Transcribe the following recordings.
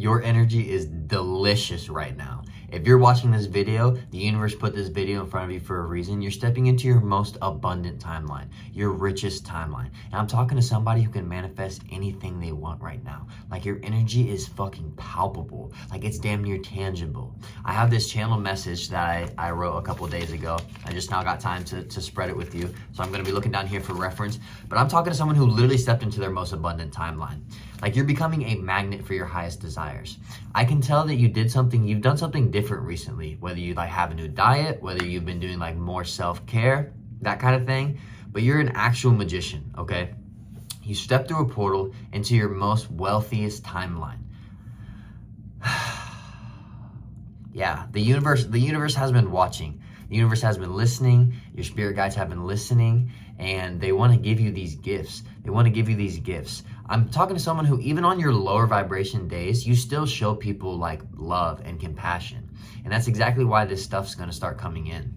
Your energy is delicious right now. If you're watching this video, the universe put this video in front of you for a reason. You're stepping into your most abundant timeline, your richest timeline. And I'm talking to somebody who can manifest anything they want right now. Like, your energy is fucking palpable. Like, it's damn near tangible. I have this channel message that I wrote a couple days ago. I just now got time to spread it with you. So I'm gonna be looking down here for reference. But I'm talking to someone who literally stepped into their most abundant timeline. Like, you're becoming a magnet for your highest desires. I can tell that you've done something different recently, whether you like have a new diet, whether you've been doing like more self-care, that kind of thing, but you're an actual magician, okay? You step through a portal into your most wealthiest timeline. Yeah, the universe has been watching. The universe has been listening. Your spirit guides have been listening, and they want to give you these gifts. I'm talking to someone who, even on your lower vibration days, you still show people like love and compassion. And that's exactly why this stuff's going to start coming in.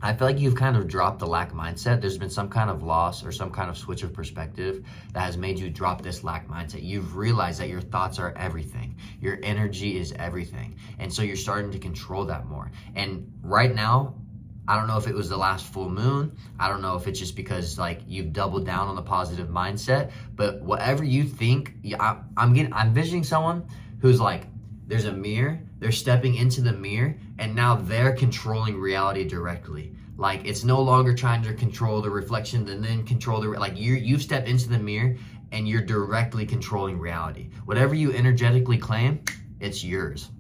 I feel like you've kind of dropped the lack mindset. There's been some kind of loss or some kind of switch of perspective that has made you drop this lack mindset. You've realized that your thoughts are everything. Your energy is everything. And so you're starting to control that more. And right now, I don't know if it was the last full moon. I don't know if it's just because like you've doubled down on the positive mindset, but whatever you think, I'm envisioning someone who's like, there's a mirror, they're stepping into the mirror, and now they're controlling reality directly. Like, it's no longer trying to control the reflection and then control like you've stepped into the mirror and you're directly controlling reality. Whatever you energetically claim, it's yours.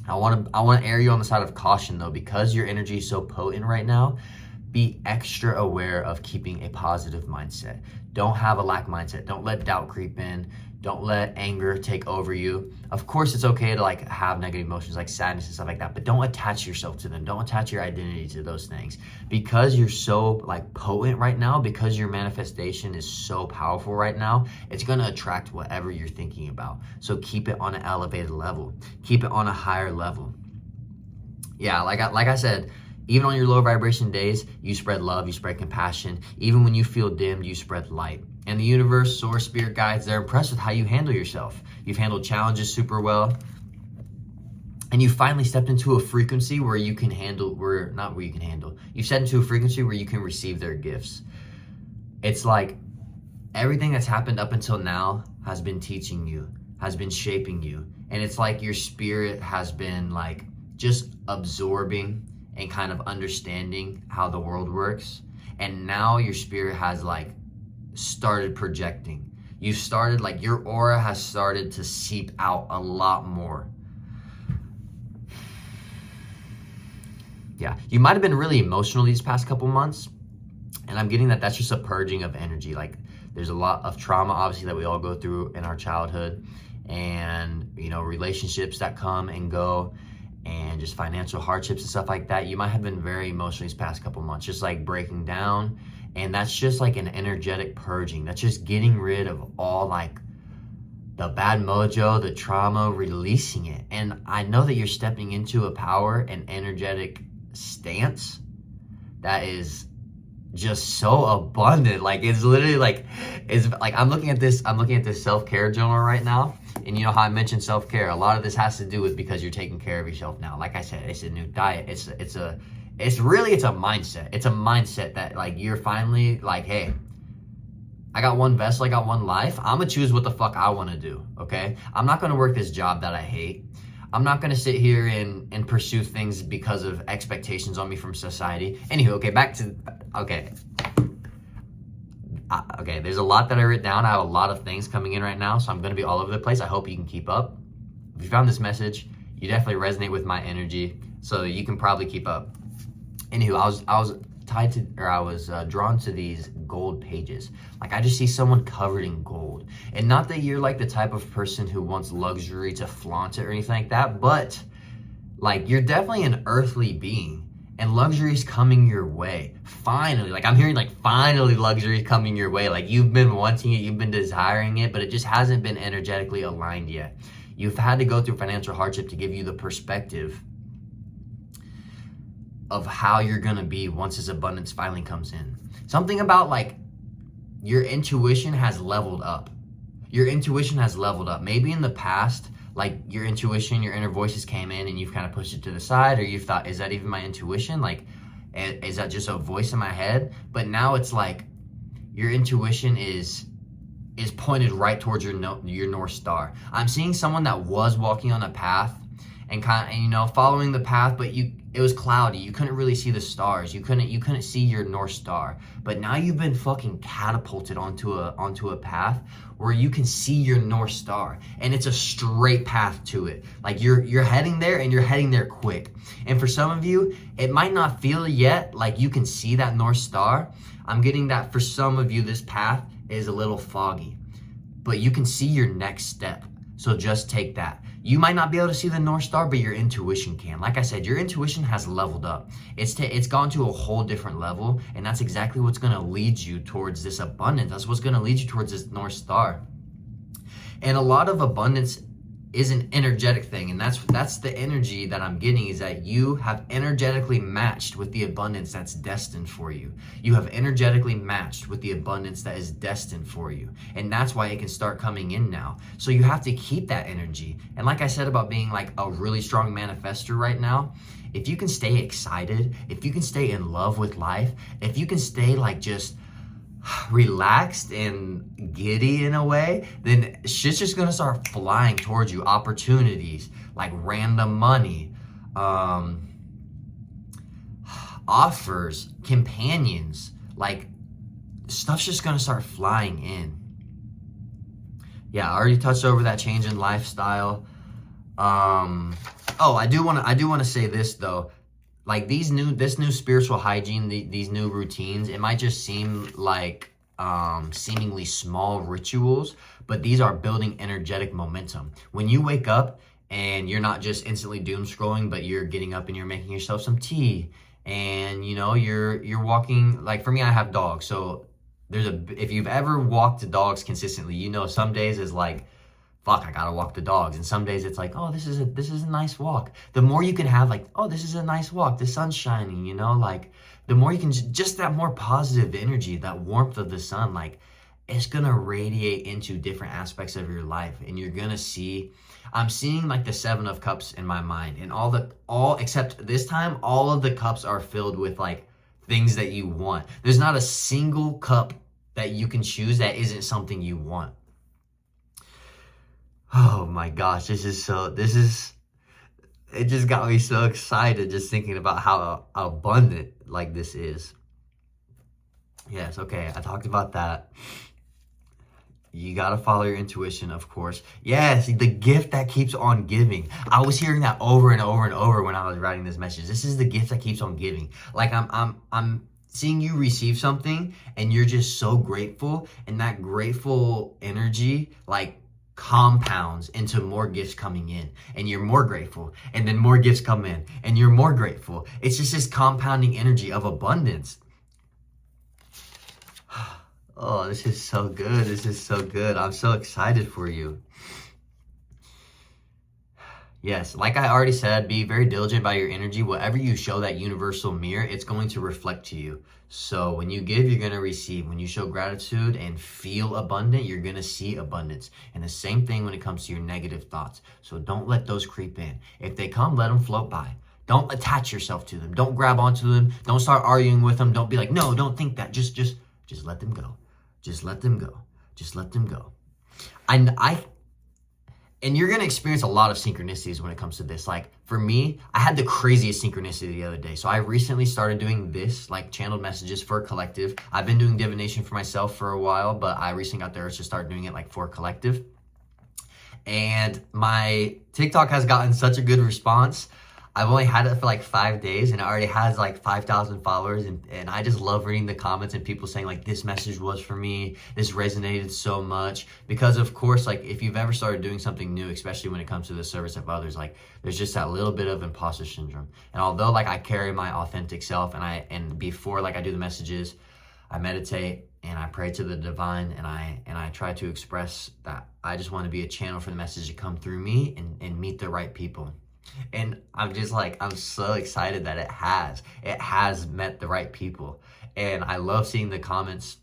I want to err you on the side of caution though, because your energy is so potent right now. Be extra aware of keeping a positive mindset. Don't have a lack mindset. Don't let doubt creep in. Don't let anger take over you. Of course, it's okay to like have negative emotions like sadness and stuff like that, but don't attach yourself to them. Don't attach your identity to those things. Because you're so like potent right now, because your manifestation is so powerful right now, it's going to attract whatever you're thinking about. So keep it on an elevated level. Keep it on a higher level. Yeah, like I said, even on your low vibration days, you spread love, you spread compassion. Even when you feel dimmed, you spread light. And the universe, source, spirit guides, they're impressed with how you handle yourself. You've handled challenges super well. And you finally stepped into a frequency where you can handle, you've stepped into a frequency where you can receive their gifts. It's like everything that's happened up until now has been teaching you, has been shaping you. And it's like your spirit has been like just absorbing and kind of understanding how the world works. And now your spirit has like started projecting. You started like your aura has started to seep out a lot more. Yeah, you might have been really emotional these past couple months. And I'm getting that that's just a purging of energy. Like, there's a lot of trauma, obviously, that we all go through in our childhood. And, you know, relationships that come and go, and just financial hardships and stuff like that. You might have been very emotional these past couple months, just like breaking down. And that's just like an energetic purging. That's just getting rid of all like the bad mojo, the trauma, releasing it. And I know that you're stepping into a power and energetic stance that is just so abundant. Like, it's literally like, I'm looking at this self-care journal right now. And you know how I mentioned self-care, a lot of this has to do with because you're taking care of yourself now. Like I said, it's a new diet. It's a mindset. It's a mindset that like you're finally like, hey, I got one vessel, I got one life. I'm gonna choose what the fuck I want to do. Okay, I'm not gonna work this job that I hate. I'm not gonna sit here and pursue things because of expectations on me from society. Anywho, okay, there's a lot that I wrote down. I have a lot of things coming in right now, so I'm gonna be all over the place. I hope you can keep up. If you found this message, you definitely resonate with my energy, so you can probably keep up. Anywho, I was drawn to these gold pages. Like, I just see someone covered in gold. And not that you're like the type of person who wants luxury to flaunt it or anything like that, but like, you're definitely an earthly being. And luxury is coming your way. Finally, like I'm hearing like finally luxury is coming your way. Like, you've been wanting it, you've been desiring it, but it just hasn't been energetically aligned yet. You've had to go through financial hardship to give you the perspective of how you're gonna be once this abundance finally comes in. Something about like your intuition has leveled up. Your intuition has leveled up. Maybe in the past, like your intuition, your inner voices came in and you've kind of pushed it to the side, or you've thought, is that even my intuition? Like, is that just a voice in my head? But now it's like your intuition is pointed right towards your North Star. I'm seeing someone that was walking on a path and following the path, but it was cloudy. You couldn't really see the stars. You couldn't see your North Star. But now you've been fucking catapulted onto a path where you can see your North Star, and it's a straight path to it. Like you're heading there, and you're heading there quick. And for some of you, it might not feel yet like you can see that North Star. I'm getting that for some of you, this path is a little foggy, but you can see your next step. So just take that. You might not be able to see the North Star, but your intuition can. Like I said, your intuition has leveled up. It's gone to a whole different level, and that's exactly what's going to lead you towards this abundance. That's what's going to lead you towards this North Star. And a lot of abundance is an energetic thing, and that's the energy that I'm getting, is that you have energetically matched with the abundance that's destined for you. You have energetically matched with the abundance that is destined for you, and that's why it can start coming in now. So you have to keep that energy. And like I said about being like a really strong manifester right now, if you can stay excited, if you can stay in love with life, if you can stay like just relaxed and giddy in a way, then shit's just gonna start flying towards you. Opportunities, like random money, offers, companions, like stuff's just gonna start flying in. Yeah, I already touched over that change in lifestyle. I do want to say this though. Like this new spiritual hygiene, these new routines, it might just seem like seemingly small rituals, but these are building energetic momentum. When you wake up and you're not just instantly doom scrolling, but you're getting up and you're making yourself some tea, and you're walking. Like for me, I have dogs, so if you've ever walked the dogs consistently, some days is like, fuck, I gotta walk the dogs. And some days it's like, oh, this is a nice walk. The more you can have like, oh, this is a nice walk, the sun's shining, like the more you can just that more positive energy, that warmth of the sun, like it's gonna radiate into different aspects of your life. And you're gonna see, I'm seeing like the 7 of Cups in my mind, and all except this time, all of the cups are filled with like things that you want. There's not a single cup that you can choose that isn't something you want. Oh my gosh, it just got me so excited just thinking about how abundant like this is. Yes, okay, I talked about that. You gotta follow your intuition, of course. Yes, the gift that keeps on giving. I was hearing that over and over and over when I was writing this message. This is the gift that keeps on giving. Like I'm seeing you receive something and you're just so grateful, and that grateful energy like compounds into more gifts coming in, and you're more grateful, and then more gifts come in and you're more grateful. It's just this compounding energy of abundance. Oh, this is so good. This is so good. I'm so excited for you. Yes, like I already said, be very diligent by your energy. Whatever you show that universal mirror, it's going to reflect to you. So when you give, you're going to receive. When you show gratitude and feel abundant, you're going to see abundance. And the same thing when it comes to your negative thoughts. So don't let those creep in. If they come, let them float by. Don't attach yourself to them. Don't grab onto them. Don't start arguing with them. Don't be like, no, don't think that. Just let them go. Just let them go. Just let them go. And you're going to experience a lot of synchronicities when it comes to this. Like for me, I had the craziest synchronicity the other day. So I recently started doing this, like channeled messages for a collective. I've been doing divination for myself for a while, but I recently got the urge to start doing it like for a collective. And my TikTok has gotten such a good response. I've only had it for like 5 days, and it already has like 5,000 followers. And I just love reading the comments and people saying like, this message was for me. This resonated so much. Because of course, like if you've ever started doing something new, especially when it comes to the service of others, like there's just that little bit of imposter syndrome. And although like I carry my authentic self, and before like I do the messages, I meditate and I pray to the divine, and I try to express that I just want to be a channel for the message to come through me and meet the right people. And I'm just like, I'm so excited that it has met the right people. And I love seeing the comments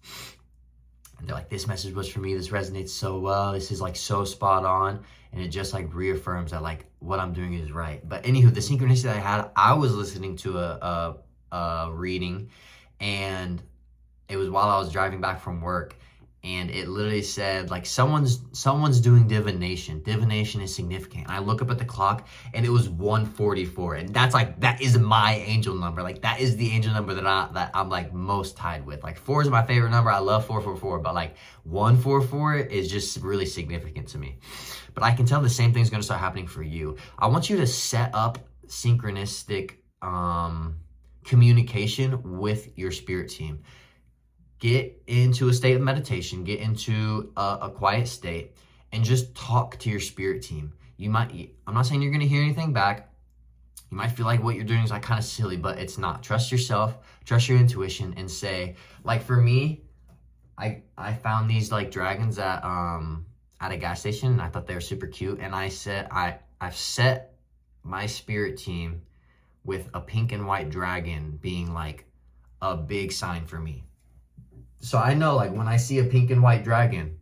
And they're like, this message was for me. This resonates so well. This is like so spot on. And it just like reaffirms that like what I'm doing is right. But anywho, the synchronicity that I had, I was listening to a reading, and it was while I was driving back from work. And it literally said like someone's doing divination. Divination is significant. And I look up at the clock and it was 144. And that is my angel number. Like that is the angel number that I'm like most tied with. Like 4 is my favorite number. I love 444, but like 144 is just really significant to me. But I can tell the same thing's gonna start happening for you. I want you to set up synchronistic communication with your spirit team. Get into a state of meditation, get into a quiet state, and just talk to your spirit team. I'm not saying you're gonna hear anything back. You might feel like what you're doing is like kind of silly, but it's not. Trust yourself, trust your intuition, and say, like for me, I found these like dragons at a gas station, and I thought they were super cute. And I've set my spirit team with a pink and white dragon being like a big sign for me. So I know like when I see a pink and white dragon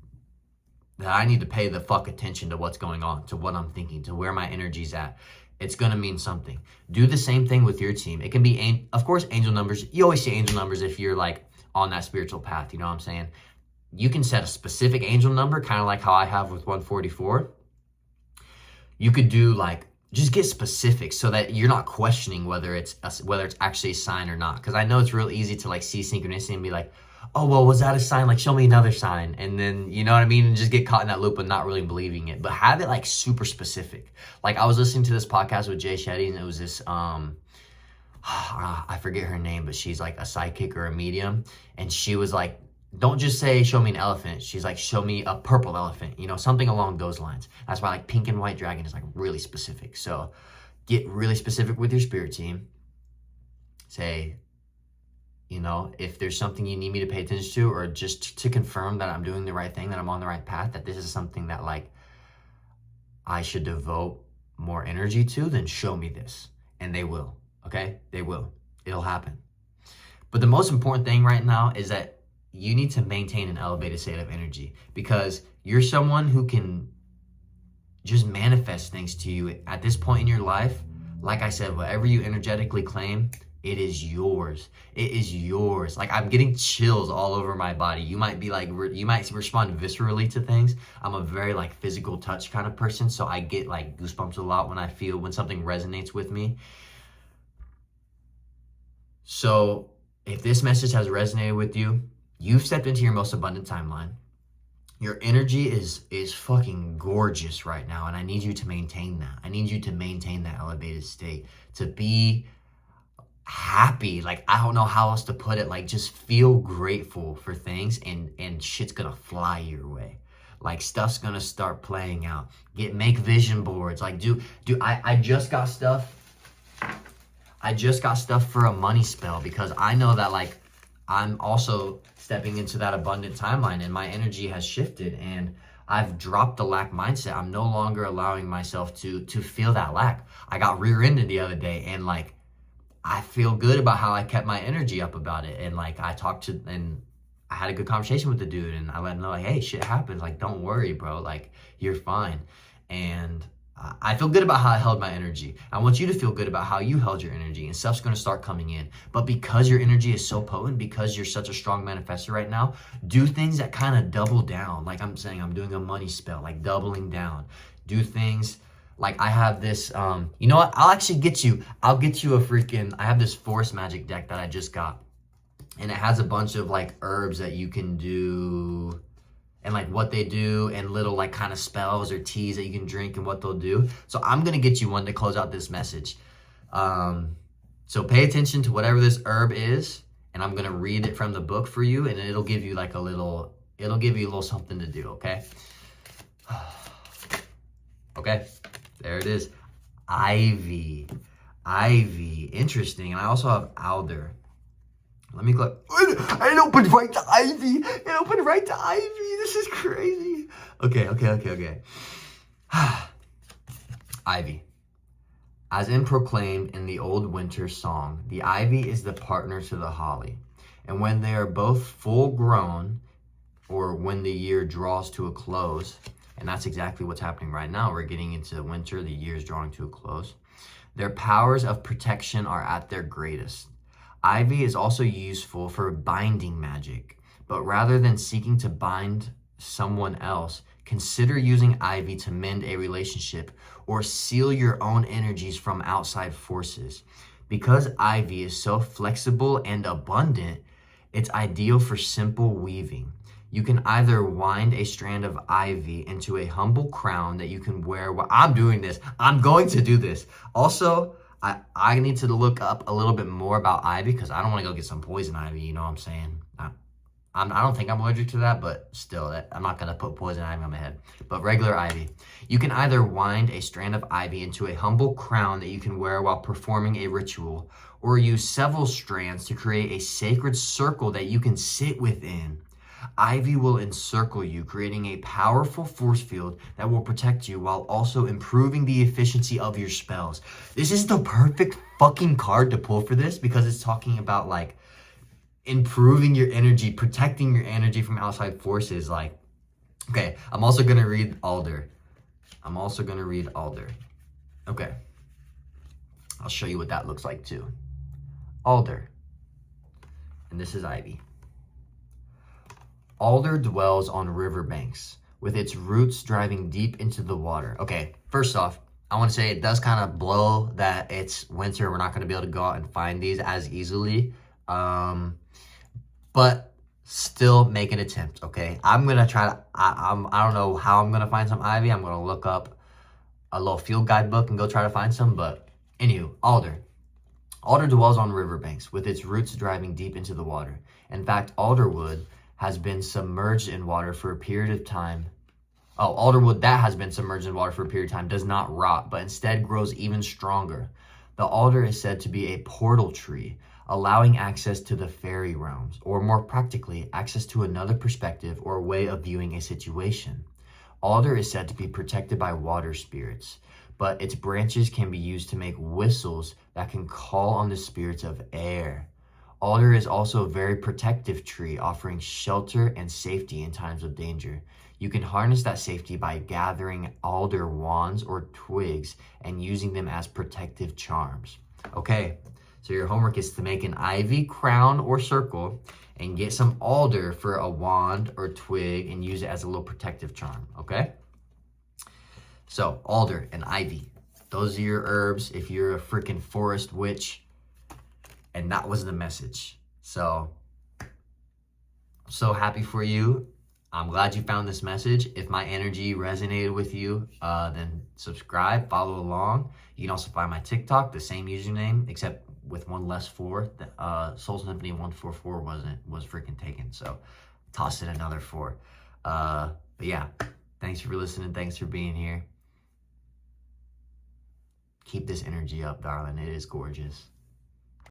that I need to pay the fuck attention to what's going on, to what I'm thinking, to where my energy's at. It's going to mean something. Do the same thing with your team. It can be, of course, angel numbers. You always see angel numbers if you're like on that spiritual path. You know what I'm saying? You can set a specific angel number, kind of like how I have with 144. You could do like, just get specific so that you're not questioning whether it's actually a sign or not. Because I know it's real easy to like see synchronicity and be like, oh, well, was that a sign? Like, show me another sign. And then, you know what I mean? And just get caught in that loop of not really believing it. But have it like super specific. Like I was listening to this podcast with Jay Shetty, and it was this, I forget her name, but she's like a psychic or a medium. And she was like, don't just say, show me an elephant. She's like, show me a purple elephant, you know, something along those lines. That's why like pink and white dragon is like really specific. So get really specific with your spirit team. Say, you know, if there's something you need me to pay attention to, or just to confirm that I'm doing the right thing, that I'm on the right path, that this is something that like I should devote more energy to, then show me this. And they will, okay? They will. It'll happen. But the most important thing right now is that you need to maintain an elevated state of energy, because you're someone who can just manifest things to you at this point in your life. Like I said, whatever you energetically claim, it is yours. It is yours. Like I'm getting chills all over my body. You might be like, you might respond viscerally to things. I'm a very like physical touch kind of person. So I get like goosebumps a lot when something resonates with me. So if this message has resonated with you, you've stepped into your most abundant timeline. Your energy is fucking gorgeous right now. And I need you to maintain that. I need you to maintain that elevated state, to be happy. Like I don't know how else to put it. Like just feel grateful for things, and shit's gonna fly your way. Like stuff's gonna start playing out. Make vision boards. Like I just got stuff. I just got stuff for a money spell, because I know that like I'm also stepping into that abundant timeline, and my energy has shifted, and I've dropped the lack mindset. I'm no longer allowing myself to feel that lack. I got rear-ended the other day, and like I feel good about how I kept my energy up about it. And like I had a good conversation with the dude, and I let him know like, hey, shit happens. Like, don't worry, bro. Like, you're fine. And I feel good about how I held my energy. I want you to feel good about how you held your energy, and stuff's going to start coming in. But because your energy is so potent, because you're such a strong manifestor right now, do things that kind of double down. Like I'm saying, I'm doing a money spell, like doubling down. Do things like I have this, you know what? I'll get you I have this forest magic deck that I just got. And it has a bunch of like herbs that you can do, and like what they do, and little like kind of spells or teas that you can drink and what they'll do. So I'm going to get you one to close out this message. So pay attention to whatever this herb is, and I'm going to read it from the book for you, and it'll give you like a little something to do. Okay. Okay. There it is. Ivy. Interesting. And I also have alder. Let me click. It opened right to ivy. This is crazy. Okay. Ivy. As in proclaimed in the old winter song, the ivy is the partner to the holly. And when they are both full grown, or when the year draws to a close, and that's exactly what's happening right now. We're getting into winter, the year is drawing to a close. Their powers of protection are at their greatest. Ivy is also useful for binding magic, but rather than seeking to bind someone else, consider using ivy to mend a relationship or seal your own energies from outside forces. Because ivy is so flexible and abundant, it's ideal for simple weaving. You can either wind a strand of ivy into a humble crown that you can wear while I'm doing this. I'm going to do this. Also, I need to look up a little bit more about ivy because I don't want to go get some poison ivy, you know what I'm saying? I don't think I'm allergic to that, but still, I'm not going to put poison ivy on my head. But regular ivy. You can either wind a strand of ivy into a humble crown that you can wear while performing a ritual, or use several strands to create a sacred circle that you can sit within. Ivy will encircle you, creating a powerful force field that will protect you while also improving the efficiency of your spells. This is the perfect fucking card to pull for this because it's talking about like improving your energy, protecting your energy from outside forces. Like, okay, I'm also gonna read Alder. Okay, I'll show you what that looks like too. Alder, and this is Ivy. Alder dwells on riverbanks, with its roots driving deep into the water. Okay, first off, I want to say it does kind of blow that it's winter. We're not going to be able to go out and find these as easily. But still make an attempt, okay? I'm going to try to, I don't know how I'm going to find some ivy. I'm going to look up a little field guidebook and go try to find some. But anywho, Alder. Alder dwells on riverbanks, with its roots driving deep into the water. In fact, alderwood has been submerged in water for a period of time. Oh, alderwood that has been submerged in water for a period of time does not rot, but instead grows even stronger. The alder is said to be a portal tree, allowing access to the fairy realms, or more practically, access to another perspective or way of viewing a situation. Alder is said to be protected by water spirits, but its branches can be used to make whistles that can call on the spirits of air. Alder is also a very protective tree, offering shelter and safety in times of danger. You can harness that safety by gathering alder wands or twigs and using them as protective charms. Okay, so your homework is to make an ivy crown or circle and get some alder for a wand or twig and use it as a little protective charm, okay? So, alder and ivy. Those are your herbs if you're a freaking forest witch. And that was the message. So, I'm so happy for you. I'm glad you found this message. If my energy resonated with you, then subscribe, follow along. You can also find my TikTok, the same username, except with one less 4. Soul Symphony 144 was freaking taken. So, toss in another 4. But yeah, thanks for listening. Thanks for being here. Keep this energy up, darling. It is gorgeous.